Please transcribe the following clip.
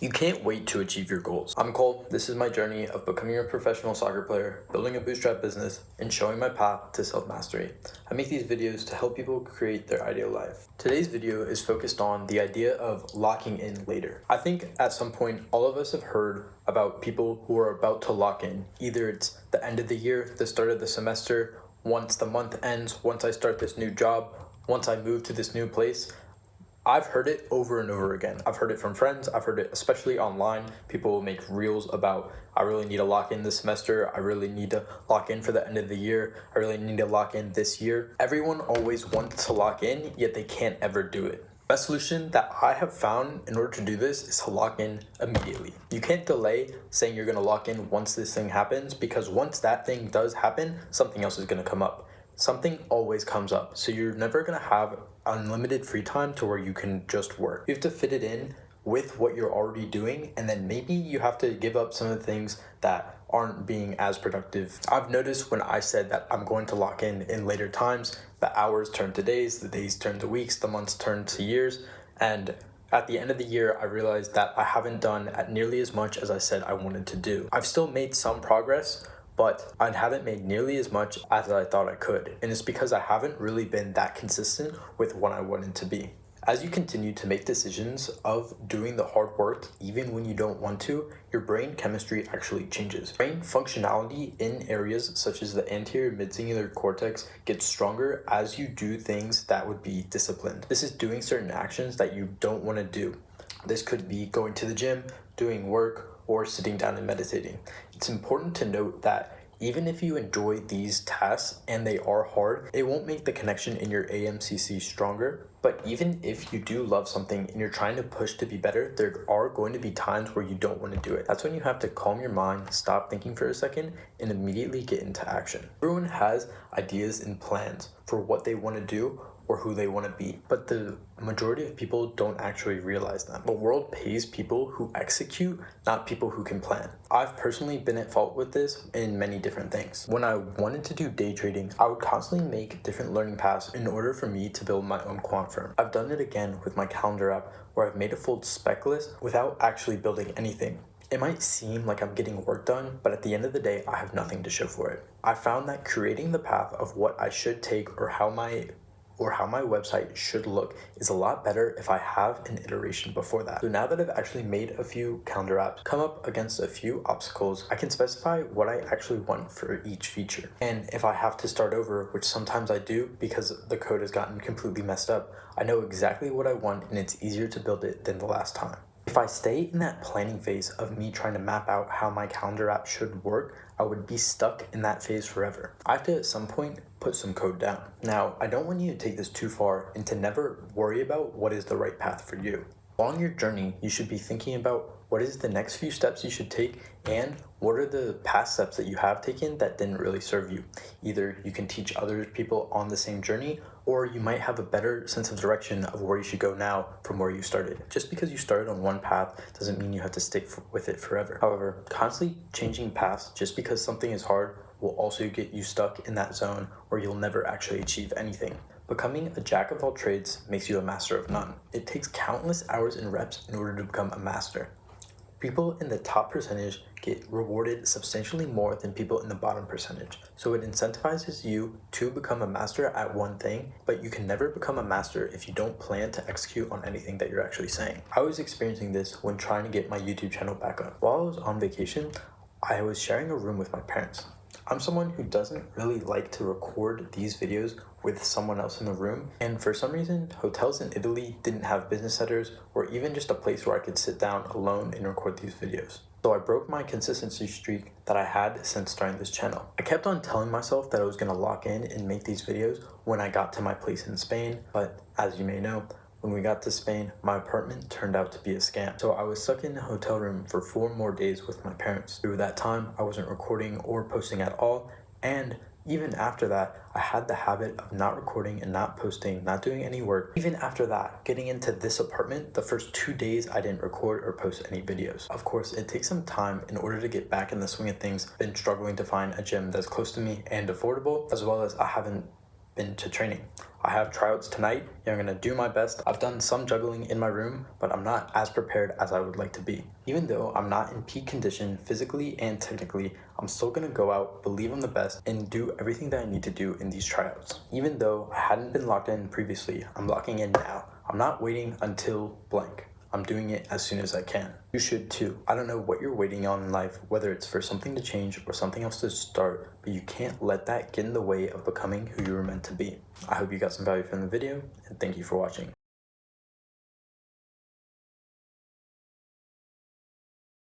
You can't wait to achieve your goals. I'm Cole. This is my journey of becoming a professional soccer player, building a bootstrap business, and showing my path to self-mastery. I make these videos to help people create their ideal life. Today's video is focused on the idea of locking in later. I think at some point, all of us have heard about people who are about to lock in. Either it's the end of the year, the start of the semester, once the month ends, once I start this new job, once I move to this new place. I've heard it over and over again. I've heard it from friends. I've heard it especially online. People will make reels about, I really need to lock in this semester. I really need to lock in for the end of the year. I really need to lock in this year. Everyone always wants to lock in, yet they can't ever do it. The best solution that I have found in order to do this is to lock in immediately. You can't delay saying you're going to lock in once this thing happens, because once that thing does happen, something else is going to come up. Something always comes up, so you're never going to have unlimited free time to where you can just work. You have to fit it in with what you're already doing, and then maybe you have to give up some of the things that aren't being as productive. I've noticed when I said that I'm going to lock in later times, the hours turn to days, the days turn to weeks, the months turn to years, and at the end of the year, I realized that I haven't done at nearly as much as I said I wanted to do. I've still made some progress, but I haven't made nearly as much as I thought I could. And it's because I haven't really been that consistent with what I wanted to be. As you continue to make decisions of doing the hard work, even when you don't want to, your brain chemistry actually changes. Brain functionality in areas such as the anterior midcingulate cortex gets stronger as you do things that would be disciplined. This is doing certain actions that you don't want to do. This could be going to the gym, doing work, or sitting down and meditating. It's important to note that even if you enjoy these tasks and they are hard, it won't make the connection in your AMCC stronger. But even if you do love something and you're trying to push to be better, there are going to be times where you don't want to do it. That's when you have to calm your mind, stop thinking for a second, and immediately get into action. Everyone has ideas and plans for what they want to do or who they want to be, but the majority of people don't actually realize that. The world pays people who execute, not people who can plan. I've personally been at fault with this in many different things. When I wanted to do day trading, I would constantly make different learning paths in order for me to build my own quant firm. I've done it again with my calendar app, where I've made a full spec list without actually building anything. It might seem like I'm getting work done, but at the end of the day, I have nothing to show for it. I found that creating the path of what I should take or how my website should look is a lot better if I have an iteration before that. So now that I've actually made a few calendar apps, come up against a few obstacles, I can specify what I actually want for each feature. And if I have to start over, which sometimes I do because the code has gotten completely messed up, I know exactly what I want and it's easier to build it than the last time. If I stay in that planning phase of me trying to map out how my calendar app should work, I would be stuck in that phase forever. I have to at some point put some code down. Now, I don't want you to take this too far and to never worry about what is the right path for you. Along your journey, you should be thinking about what is the next few steps you should take and what are the past steps that you have taken that didn't really serve you. Either you can teach other people on the same journey, or you might have a better sense of direction of where you should go now from where you started. Just because you started on one path doesn't mean you have to stick with it forever. However, constantly changing paths just because something is hard will also get you stuck in that zone where you'll never actually achieve anything. Becoming a jack of all trades makes you a master of none. It takes countless hours and reps in order to become a master. People in the top percentage get rewarded substantially more than people in the bottom percentage. So it incentivizes you to become a master at one thing, but you can never become a master if you don't plan to execute on anything that you're actually saying. I was experiencing this when trying to get my YouTube channel back up. While I was on vacation, I was sharing a room with my parents. I'm someone who doesn't really like to record these videos with someone else in the room, and for some reason, hotels in Italy didn't have business setters or even just a place where I could sit down alone and record these videos. So I broke my consistency streak that I had since starting this channel. I kept on telling myself that I was going to lock in and make these videos when I got to my place in Spain, but as you may know, when we got to Spain, my apartment turned out to be a scam. So I was stuck in a hotel room for 4 more days with my parents. Through that time, I wasn't recording or posting at all, and even after that, I had the habit of not recording and not posting, not doing any work. Even after that, getting into this apartment, the first 2 days I didn't record or post any videos. Of course, it takes some time in order to get back in the swing of things. I've been struggling to find a gym that's close to me and affordable, as well as I haven't been to training. I have tryouts tonight, and I'm going to do my best. I've done some juggling in my room, but I'm not as prepared as I would like to be. Even though I'm not in peak condition physically and technically, I'm still going to go out, believe I'm the best, and do everything that I need to do in these tryouts. Even though I hadn't been locked in previously, I'm locking in now. I'm not waiting until blank. I'm doing it as soon as I can. You should too. I don't know what you're waiting on in life, whether it's for something to change or something else to start, but you can't let that get in the way of becoming who you were meant to be. I hope you got some value from the video, and thank you for watching.